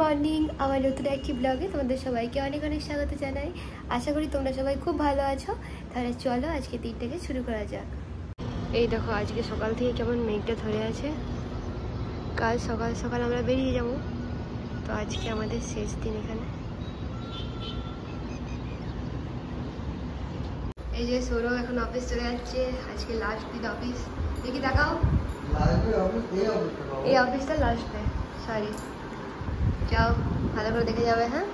Morning, আমার নতুন একটি ব্লগে তোমাদের সবাইকে অনেক অনেক স্বাগত জানাই। আশা করি তোমরা সবাই খুব ভালো আছো। তাহলে চলো আজকে দিনটাকে শুরু করা যাক। এই দেখো আজকে সকাল থেকে কেমন মেঘটা ধরে আছে। কাল সকাল সকাল আমরা বেরিয়ে যাব, তো আজকে আমাদের শেষ দিন এখানে। এই যে সৌরভ এখন অফিস চলে যাচ্ছে, আজকে লাস্ট দিন অফিস। দেখি দেখাও, এই অফিসটা লাস্ট ডে। সরি, যাও ভালো করে দেখে যাবে। হ্যাঁ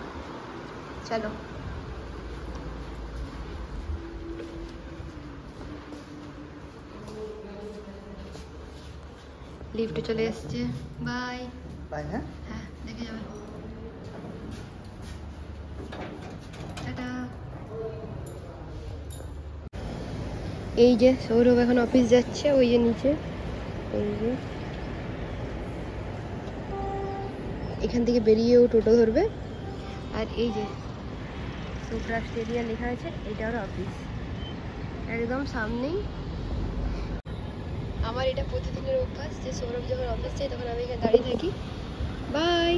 চলো। লিফটে চলে এসছে। Bye bye. হ্যাঁ হ্যাঁ দেখে যাবে। টাটা। এই যে সৌরভ এখন অফিস যাচ্ছে, ওই যে নিচে। এই যে এখান থেকে বেরিয়েও টোটো ধরবে। আর এই যে সুপ্রা স্টেডিয়াম লেখা আছে, এটা ওর অফিস একদম সামনেই। আমার এটা প্রতিদিনের অভ্যাস যে সৌরভ যখন অফিস যায় তখন আমি এখানে দাঁড়িয়ে থাকি। বাই।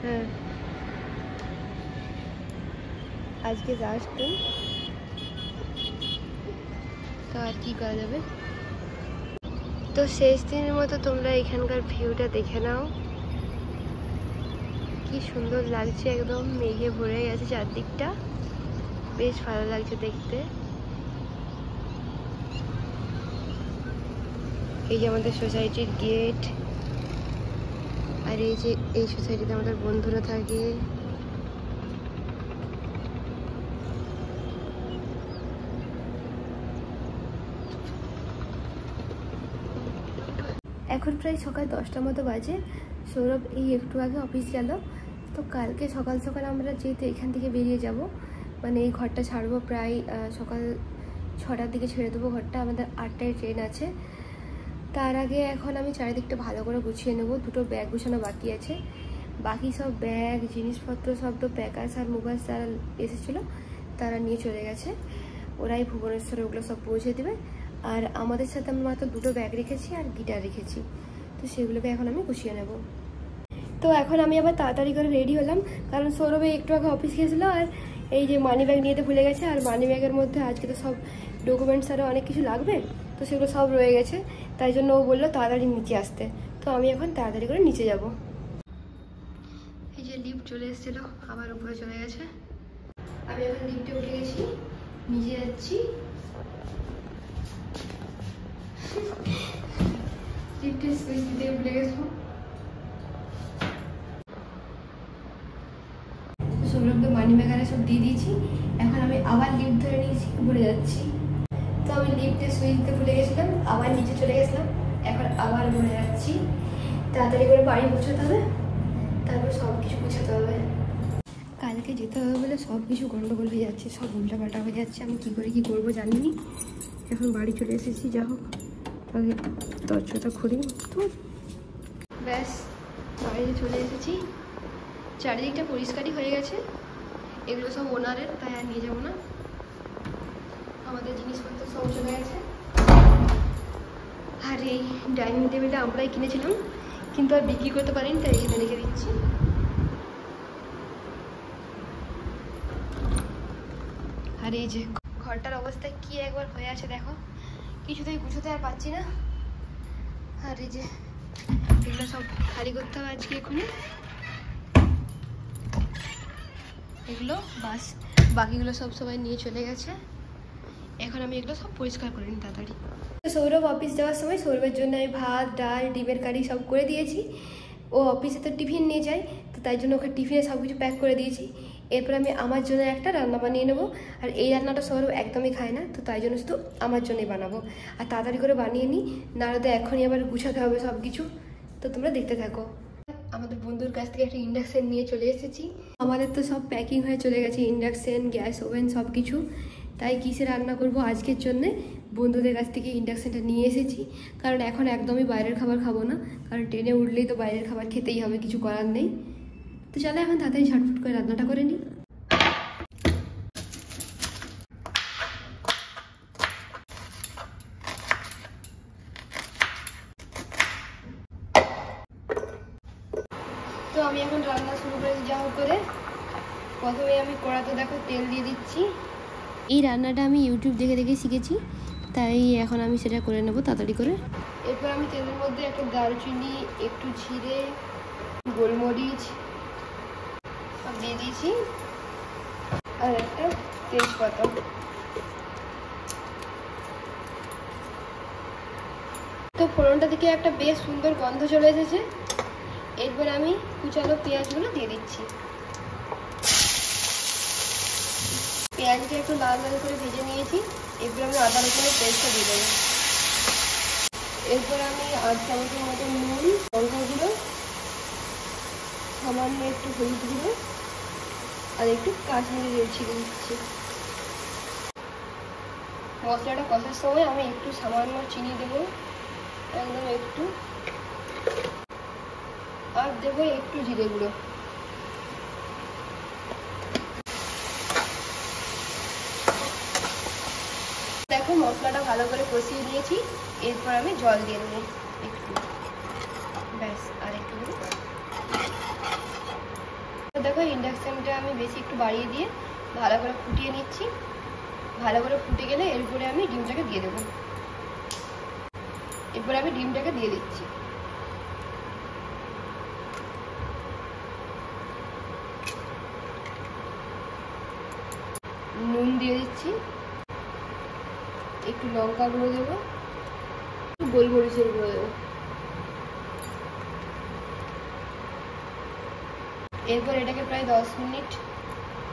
হ্যাঁ আজকে লাস্ট দিন, তো আর কি করা যাবে। তো শেষ দিনের মতো তোমরা এখানকার ভিউটা দেখে নাও, কি সুন্দর লাগছে। একদম মেঘে ভরে গেছে চারদিকটা, বেশ ভালো লাগছে দেখতে। এই যে আমাদের সোসাইটির গেট, আর এই যে এই সোসাইটিতে আমাদের বন্ধুরা থাকে। এখন প্রায় সকাল 10টার মতো বাজে। সৌরভ এই একটু আগে অফিস গেল। তো কালকে সকাল সকাল আমরা যেহেতু এখান থেকে বেরিয়ে যাব, মানে এই ঘরটা ছাড়বো প্রায় সকাল 6টার দিকে ছেড়ে দেবো ঘরটা। আমাদের 8টায় ট্রেন আছে। তার আগে এখন আমি চারিদিকটা ভালো করে গুছিয়ে নেব। দুটো ব্যাগ গুছানো বাকি আছে। বাকি সব ব্যাগ জিনিসপত্র সব তো প্যাকার্স আর মুভার্স যারা এসেছিলো তারা নিয়ে চলে গেছে। ওরাই ভুবনেশ্বরে ওগুলো সব পৌঁছে দেবে। আর আমাদের সাথে আমি মাত্র দুটো ব্যাগ রেখেছি আর গিটার রেখেছি, তো সেগুলোকে এখন আমি গুছিয়ে নেব। তো এখন আমি আবার তাড়াতাড়ি করে রেডি হলাম, কারণ সৌরভে একটু আগে অফিস গিয়েছিলো আর এই যে মানি ব্যাগ নিয়ে ভুলে গেছে। আর মানি ব্যাগের মধ্যে আজকে তো সব ডকুমেন্টস আরও অনেক কিছু লাগবে, তো সেগুলো সব রয়ে গেছে। তাই জন্য ও বললো তাড়াতাড়ি নিচে আসতে। তো আমি এখন তাড়াতাড়ি করে নিচে যাব। এই যে লিফট চলে এসেছিলো, আবার উপরে চলে গেছে। আমি এখন লিফটে উঠে গেছি, নিচে যাচ্ছি। লিফটের সুইচ দিতে ভুলে গেছো। সৌরভকে মানি ব্যাগারে সব দিয়ে দিয়েছি। এখন আমি আবার লিফট ধরে নিয়েছি, ভুলে যাচ্ছি। তো আমি লিফটের সুইচ দিতে ভুলে গেছিলাম, আবার নিচে চলে গেছিলাম, এখন আবার ভুলে যাচ্ছি। তাড়াতাড়ি করে বাড়ি পৌঁছাতে হবে, তারপর সব কিছু গুছাতে হবে। কালকে যেতে হবে বলে সব কিছু গন্ডগোল হয়ে যাচ্ছে, সব উল্টাপাল্টা হয়ে যাচ্ছে। আমি কী করে কী করবো জানিনি। এখন বাড়ি চলে এসেছি, যা হোক আগে দরজাটা খুলি। তো ব্যাস বাড়িতে চলে এসেছি। চারিদিকটা পরিষ্কারই হয়ে গেছে। এগুলো সব ওনারের, তাই আর নিয়ে যাবো না। আমাদের জিনিসপত্র সব চলে গেছে। আর এই ডাইনিং টেবিলটা আমরাই কিনেছিলাম, কিন্তু আর বিক্রি করতে পারিনি, তাই এখানে রেখে দিচ্ছি। আর এই যে ঘরটার অবস্থা কি একবার হয়ে আছে দেখো, কিছুতেই গুছোতে আর পাচ্ছি না। আর এই যে এগুলো সব খালি করতে হবে আজকে এখনই। এগুলো বাস, বাকিগুলো সব সবাই নিয়ে চলে গেছে। এখন আমি এগুলো সব পরিষ্কার করে নিই তাড়াতাড়ি। সৌরভ অফিস যাওয়ার সময় সৌরভের জন্য আমি ভাত ডাল ডিমের কারি সব করে দিয়েছি। ও অফিসে তো টিফিন নিয়ে যায়, তো তাই জন্য ওকে টিফিনে সব কিছু প্যাক করে দিয়েছি। এরপর আমি আমার জন্য একটা রান্না বানিয়ে নেবো। আর এই রান্নাটা সৌরভ একদমই খায় না, তো তাই জন্য শুধু আমার জন্যই বানাবো। আর তাড়াতাড়ি করে বানিয়ে নিই, নাহলে এখনই আবার গুছাতে হবে সব কিছু। তো তোমরা দেখতে থাকো। আমাদের বন্ধুর কাছ থেকে একটা ইন্ডাকশান নিয়ে চলে এসেছি। আমাদের তো সব প্যাকিং হয়ে চলে গেছে, ইন্ডাকশান গ্যাস ওভেন সব কিছু। তাই কিসে রান্না করব আজকের জন্যে বন্ধুদের কাছ থেকে ইন্ডাকশানটা নিয়ে এসেছি। কারণ এখন একদমই বাইরের খাবার খাবো না, কারণ ট্রেনে উঠলেই তো বাইরের খাবার খেতেই হবে, কিছু করার নেই। তো চলো এখন তাড়াতাড়ি ঝটফট করে রান্নাটা করে নিই। তো আমি এখন রান্না শুরু করে যা হোক করে। প্রথমে আমি কড়াতে দেখো তেল দিয়ে দিচ্ছি। এই রান্নাটা আমি ইউটিউব দেখে দেখে শিখেছি, তাই এখন আমি সেটা করে নেব তাড়াতাড়ি করে। এরপর আমি তেলের মধ্যে একটা দারুচিনি, একটু জিরে, গোলমরিচ সব দিয়ে দিয়েছি, আর একটা তেজপাতা। তো ফোড়নটা থেকে একটা বেশ সুন্দর গন্ধ চলে এসেছে। এরপর আমি কুচানো পেঁয়াজগুলো দিয়ে দিচ্ছি। পেঁয়াজটা একটু লাল লাল করে ভেজে নিয়েছি। এরপর আমি আদা রসুনের পেস্টটা দিয়ে দেবো। এরপর আমি 8 চামচের মতো নুন, লঙ্কা গুঁড়ো, সামান্য একটু হলুদ গুঁড়ো আর একটু কাশ্মীরি রেড চিলি দিচ্ছি। মশলাটা কষার সময় আমি একটু সামান্য চিনি দেবো, একদম একটু, আর দেবো একটু জিরে গুঁড়ো। দেখো মশলাটা ভালো করে কষিয়ে নিয়েছি। এরপর আমি জল দিয়ে দেবো একটু, ব্যাস আর একটু। দেখো ইন্ডাকশনটা আমি বেশি একটু বাড়িয়ে দিয়ে ভালো করে ফুটিয়ে নিচ্ছি। ভালো করে ফুটে গেলে এরপরে আমি ডিমটাকে দিয়ে দেবো। এরপরে আমি ডিমটাকে দিয়ে দিচ্ছি। নুন দিয়ে দিচ্ছি, একটু লঙ্কা গুঁড়ো দেবো, একটু গোলমরিচের গুঁড়ো দেবো। এরপর এটাকে প্রায় 10 মিনিট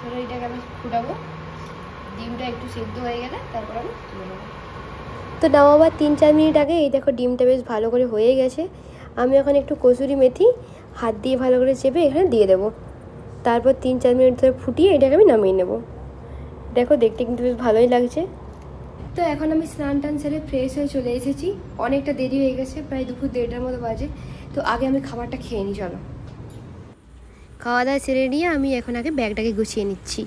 ধরে এটাকে আমি ফুটাবো। ডিমটা একটু সেদ্ধ হয়ে গেলে তারপর আমি তুলে নেবো। তো নামাবার 3-4 মিনিট আগে এই দেখো ডিমটা বেশ ভালো করে হয়ে গেছে। আমি এখন একটু কসুরি মেথি হাত দিয়ে ভালো করে চেপে এখানে দিয়ে দেবো। তারপর 3-4 মিনিট ধরে ফুটিয়ে এটাকে আমি নামিয়ে নেব। দেখো দেখতে কিন্তু বেশ ভালোই লাগছে। তো এখন আমি স্নান টান সেরে ফ্রেশ হয়ে চলে এসেছি। অনেকটা দেরি হয়ে গেছে, প্রায় দুপুর 1:30টার মতো বাজে। তো আগে আমি খাবারটা খেয়ে নিই, চলো। খাওয়া দাওয়া সেরে নিয়ে আমি এখন আগে ব্যাগটাকে গুছিয়ে নিচ্ছি।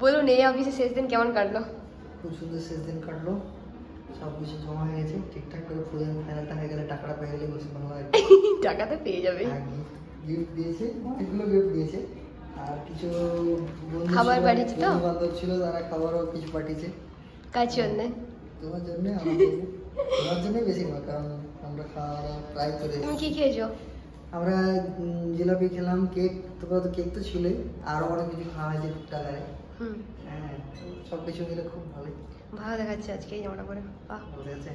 বলুন এই অফিসে শেষ দিন কেমন কাটলো? খুব সুন্দর শেষ দিন কাটলো, সব কিছু জমা হয়ে গেছে ঠিকঠাক করে। ফুল ফাইনালটা হয়ে গেলে টাকাটা পেয়ে গেলে বসে মনে হয় টাকাটা পেয়ে যাবে। গিফট দিয়েছে, অনেকগুলো গিফট দিয়েছে, আর কিছু খাবার পাঠিয়েছে। তো বান্ধব ছিল, তারা খাবারও কিছু পাঠিয়েছে। কার জন্য? তোমার জন্য। তোমার জন্য বেশি নয়, কারণ আমরা খাওয়া প্রায় করে। তুমি কি খেয়েছো? আমরা জিলাপি খেলাম, কেক, তোমরা তো কেক তো ছিলই, আরও অনেক কিছু খাওয়া হয়েছে টুকটাক। হ্যাঁ, সব কিছু মিলে খুব ভালোই ভালো দেখাচ্ছে আজকে এই জামাটা পরে। বাহ, ভালো আছে।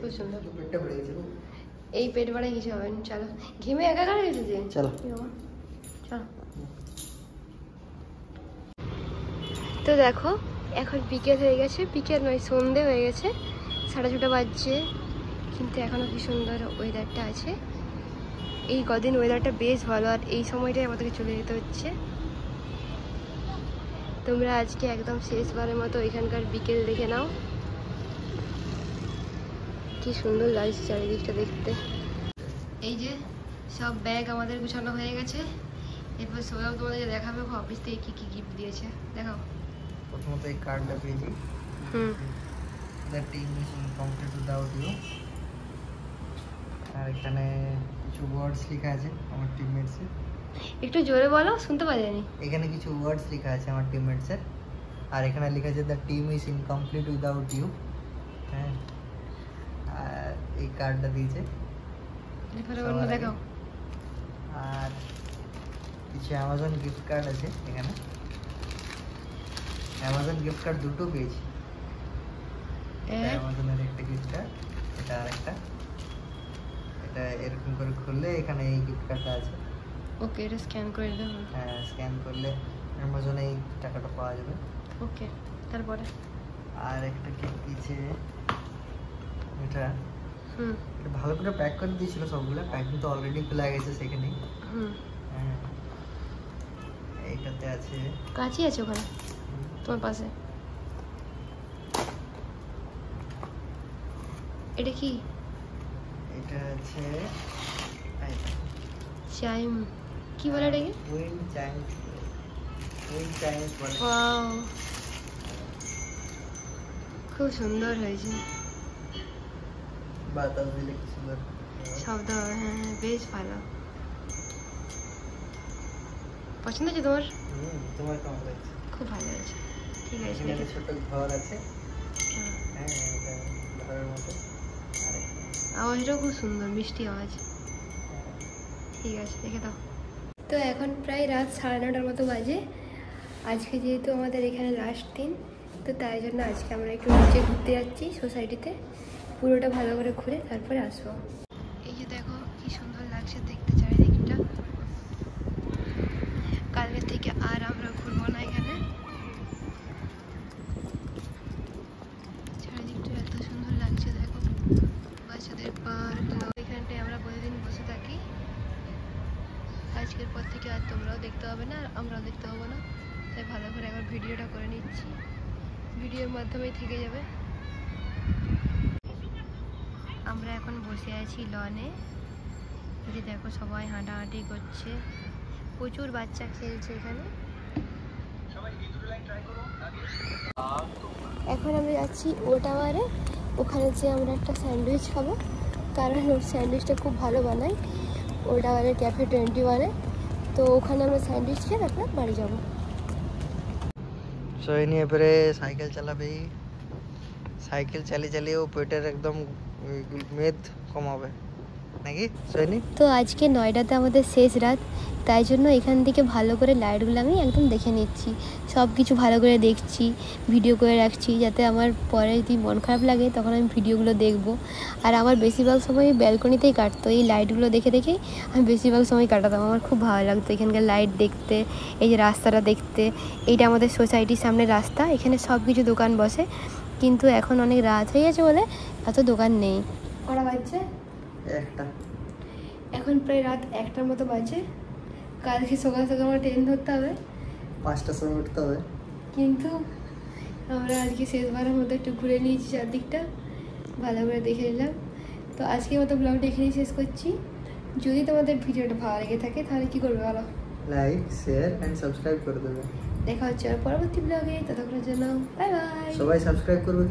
খুব সুন্দর। পেটটা ভরে গেছে। এই পেট বাড়ায় কিছু হবে না, চলো। ঘেমে একাকার হয়ে গেছে। চলো চলো। তো দেখো এখন বিকেল হয়ে গেছে, বিকেল নয় সন্ধে হয়ে গেছে, 6:30 বাজছে। কিন্তু এখনও কি সুন্দর ওয়েদারটা আছে। এই কদিন ওয়েদারটা বেশ ভালো, আর এই সময়টাই আমাদেরকে চলে যেতে হচ্ছে। তোমরা আজকে একদম শেষবারের মতো এখানকার বিকেল দেখে নাও। কি সুন্দর লাগছে চারিদিকটা দেখতে। এই যে সব ব্যাগ আমাদের গুছানো হয়ে গেছে। এরপর সবাই তোমাদেরকে দেখাবে অফিস থেকে কি কি গিফট দিয়েছে। দেখাও। প্রথমত এই কার্ডটা পেয়েছি। The team is complete without you. আর এখানে কিছু ওয়ার্ডস লেখা আছে আমার টিমমেটসের। একটু জোরে বলো, শুনতে পারিনি। এখানে কিছু ওয়ার্ডস লেখা আছে আমার টিমমেটসের, আর এখানে লেখা আছে the team is incomplete without you. হ্যাঁ, আর এই কার্ডটা দিয়েছে। দেখাও। আর কিছু অ্যামাজন গিফট কার্ড আছে এখানে। অ্যামাজন গিফট কার্ড দুটো পেয়েছি। অ্যামাজনের একটা গিফট কার্ড, এটা আর একটা। এটা এরকম করে খুললে এখানে এই গিফট কার্ডটা আছে। ওকে, এটা স্ক্যান করে দাও। হ্যাঁ, স্ক্যান করলে অ্যামাজনে এই টাকাটা পাওয়া যাবে। ওকে, তারপরে আর একটা গিফট দিয়েছে, এটা এটা ভালো করে প্যাক করে দিয়েছিল সবগুলো। প্যাকিং তো অলরেডি খোলা গেছে সেখানেই। হ্যাঁ, এইটাতে আছে, কাঁচি আছে ওখানে তোমার পাশে। এটা কি? এটা আছে চাইম, কি বলে এটাকে? উইন্ড চাইমস। উইন্ড চাইমস বলে। ওয়াও, খুব সুন্দর হয়েছে। বাতাস দিলে কি সুন্দর শব্দ হবে। হ্যাঁ, বেশ ভালো। পছন্দ হয়েছে তোমার? তোমার কেমন লাগছে? খুব ভালো হয়েছে। ঠিক আছে, এখানে ছোট ঘর আছে। হ্যাঁ, এটা ঘরের মতো। আওয়াজটাও খুব সুন্দর, মিষ্টি আওয়াজ। ঠিক আছে, দেখে দাও। তো এখন প্রায় রাত 9:30টার মতো বাজে। আজকে যেহেতু আমাদের এখানে লাস্ট দিন, তো তাই জন্য আজকে আমরা একটু নিচে ঘুরতে যাচ্ছি সোসাইটিতে। পুরোটা ভালো করে ঘুরে তারপরে আসবো। এই যে দেখো কি সুন্দর লাগছে দেখতে চারিদিকটা। কালকের থেকে আর আমরা ঘুরবো না এখানে। চারিদিকটা এত সুন্দর লাগছে দেখো, বাচ্চাদের পার্ক। এখানটায় আমরা প্রতিদিন বসে থাকি। আজকের পর থেকে আর তোমরাও দেখতে হবে না, আর আমরাও দেখতে পাবো না। তাই ভালো করে একবার ভিডিওটা করে নিচ্ছি, ভিডিওর মাধ্যমেই থেকে যাবে। আমরা এখন বসে আছি লনে। যে দেখো সবাই হাঁটাহাঁটি করছে, প্রচুর বাচ্চা খেলছে এখানে। এখন আমরা যাচ্ছি ও টাওয়ারে। ওখানে যে আমরা একটা স্যান্ডউইচ খাবো, কারণ ওর স্যান্ডউইচটা খুব ভালো বানায় ও টাওয়ারের ক্যাফে 21-এ। তো ওখানে আমরা স্যান্ডউইচ খেয়ে তারপরে বাড়ি যাবো। সোহিনী এবারে সাইকেল চালাবে। সাইকেল চালিয়ে ও পেটের একদম মেদ কমাবে নাকি সোহিনী? তো আজকে নয়ডাতে আমাদের শেষ রাত, তাই জন্য এখান থেকে ভালো করে লাইটগুলো আমি একদম দেখে নিচ্ছি। সব কিছু ভালো করে দেখছি, ভিডিও করে রাখছি, যাতে আমার পরে যদি মন খারাপ লাগে তখন আমি ভিডিওগুলো দেখব। আর আমার বেশিরভাগ সময় ব্যালকনিতেই কাটতো, এই লাইটগুলো দেখে দেখেই আমি বেশিরভাগ সময় কাটাতাম। আমার খুব ভালো লাগতো এখানকার লাইট দেখতে, এই যে রাস্তাটা দেখতে। এইটা আমাদের সোসাইটির সামনে রাস্তা, এখানে সব কিছু দোকান বসে, কিন্তু এখন অনেক রাত হয়ে গেছে বলে এত দোকান নেই। কটা বাজছে? একটা। এখন প্রায় রাত 1টার মতো বাজে। কালকে সকাল সকাল আমার ট্রেন ধরতে হবে, 5টার সময় উঠতে হবে। কিন্তু আমরা আজকে শেষবারের মতো একটু ঘুরে নিয়েছি চারদিকটা, ভালো করে দেখে নিলাম। তো আজকের মতো ব্লগটা এখানেই শেষ করছি। যদি তোমাদের ভিডিওটা ভালো লেগে থাকে তাহলে কী করবে বলো? লাইক, শেয়ার এন্ড সাবস্ক্রাইব করে দেবে। দেখা হচ্ছে আর পরবর্তী ব্লগে, ততক্ষণের জন্য বাই বাই। সবাই সাবস্ক্রাইব করবে।